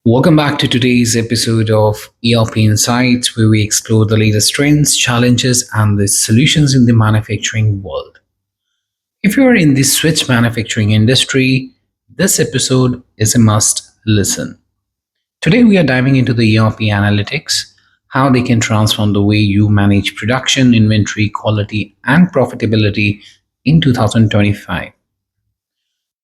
Welcome back to today's episode of ERP Insights, where we explore the latest trends, challenges, and the solutions in the manufacturing world. If you're in the switch manufacturing industry, this episode is a must listen. Today, we are diving into the ERP analytics, how they can transform the way you manage production, inventory, quality, and profitability in 2025.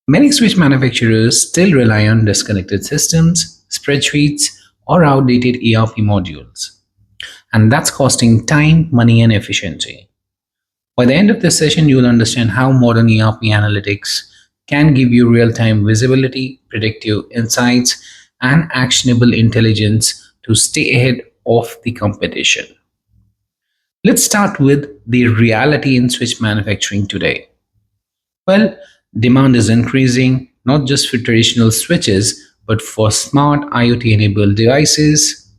Many switch manufacturers still rely on disconnected systems, spreadsheets, or outdated ERP modules, and that's costing time, money, and efficiency. By the end of this session, you'll understand how modern ERP analytics can give you real time visibility, predictive insights, and actionable intelligence to stay ahead of the competition. Let's start with the reality in switch manufacturing today. Well, demand is increasing not just for traditional switches, but for smart IoT enabled devices.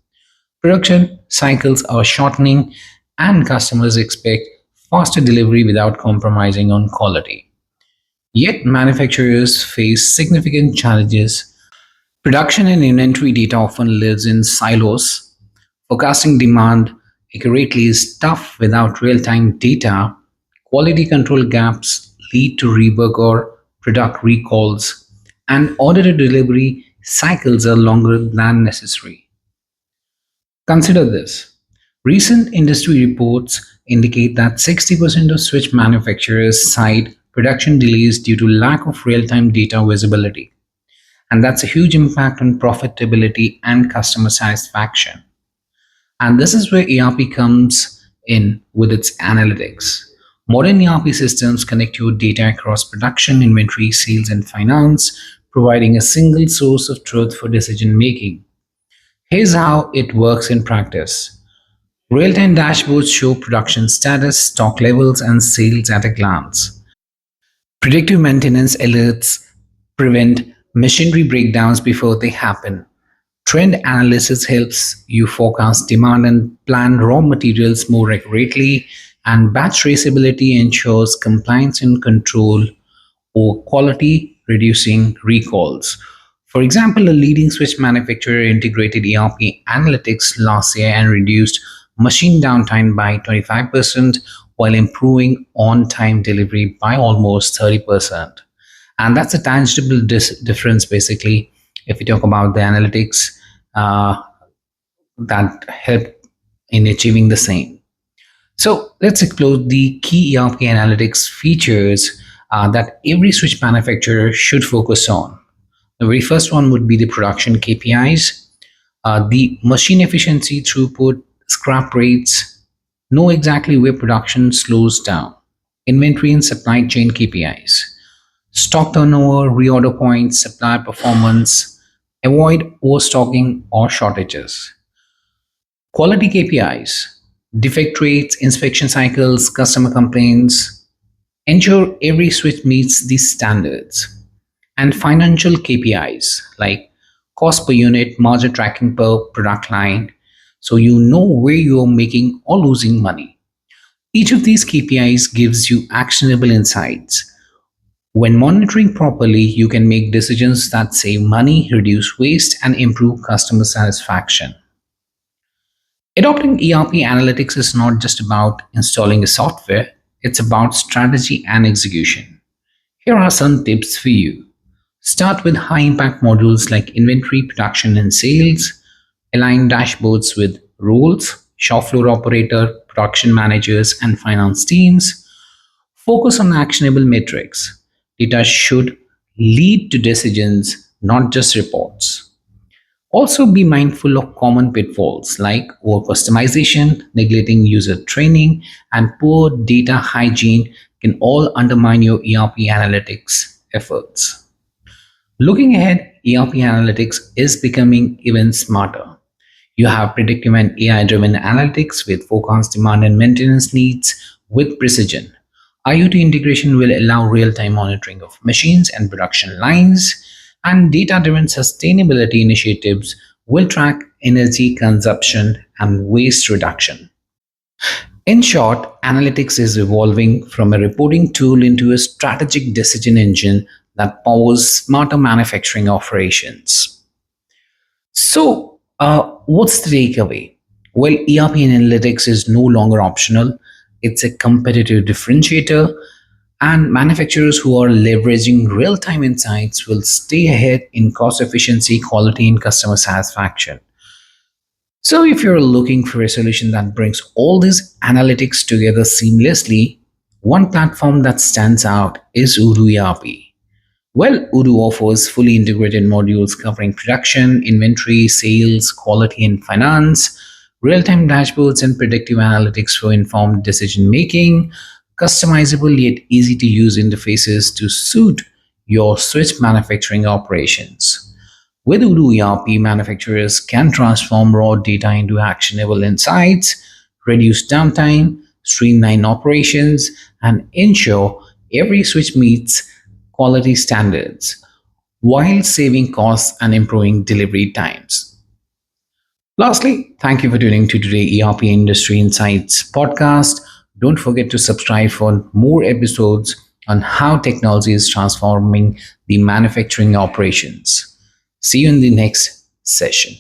Production cycles are shortening, and customers expect faster delivery without compromising on quality. Yet, manufacturers face significant challenges. Production and inventory data often lives in silos. Forecasting demand accurately is tough without real time data. Quality control gaps lead to rework or product recalls, and order to delivery cycles are longer than necessary. Consider this. Recent industry reports indicate that 60% of switch manufacturers cite production delays due to lack of real time data visibility. And that's a huge impact on profitability and customer satisfaction. And this is where ERP comes in with its analytics. Modern ERP systems connect your data across production, inventory, sales, and finance, providing a single source of truth for decision making. Here's how it works in practice. Real time dashboards show production status, stock levels, and sales at a glance. Predictive maintenance alerts prevent machinery breakdowns before they happen. Trend analysis helps you forecast demand and plan raw materials more accurately, and batch traceability ensures compliance and control or quality, reducing recalls. For example, a leading switch manufacturer integrated ERP analytics last year and reduced machine downtime by 25% while improving on time delivery by almost 30%. And that's a tangible difference, basically, if we talk about the analytics uh, that help in achieving the same. So let's explore the key ERP analytics features that every switch manufacturer should focus on. The very first one would be the production KPIs, the machine efficiency, throughput, scrap rates, know exactly where production slows down. Inventory and supply chain KPIs, stock turnover, reorder points, supplier performance, avoid overstocking or shortages. Quality KPIs, defect rates, inspection cycles, customer complaints, ensure every switch meets these standards. And financial KPIs like cost per unit, margin tracking per product line, so you know where you're making or losing money. Each of these KPIs gives you actionable insights. When monitoring properly, you can make decisions that save money, reduce waste, and improve customer satisfaction. Adopting ERP analytics is not just about installing a software, it's about strategy and execution. Here are some tips for you. Start with high impact modules like inventory, production, and sales. Align dashboards with roles, shop floor operator, production managers, and finance teams. Focus on actionable metrics. Data should lead to decisions, not just reports. Also, be mindful of common pitfalls like over customization, neglecting user training, and poor data hygiene can all undermine your ERP analytics efforts. Looking ahead, ERP analytics is becoming even smarter. You have predictive and AI driven analytics with forecast demand and maintenance needs with precision. IoT integration will allow real time monitoring of machines and production lines, and data driven sustainability initiatives will track energy consumption and waste reduction. In short, analytics is evolving from a reporting tool into a strategic decision engine that powers smarter manufacturing operations. What's the takeaway? Well, ERP analytics is no longer optional. It's a competitive differentiator, and manufacturers who are leveraging real time insights will stay ahead in cost efficiency, quality, and customer satisfaction. So, if you're looking for a solution that brings all these analytics together seamlessly, one platform that stands out is Odoo ERP. Well, Odoo offers fully integrated modules covering production, inventory, sales, quality, and finance, real time dashboards, and predictive analytics for informed decision making, customizable yet easy to use interfaces to suit your switch manufacturing operations. With Odoo ERP, manufacturers can transform raw data into actionable insights, reduce downtime, streamline operations, and ensure every switch meets quality standards while saving costs and improving delivery times. Lastly, thank you for tuning to today ERP Industry Insights podcast. Don't forget to subscribe for more episodes on how technology is transforming the manufacturing operations. See you in the next session.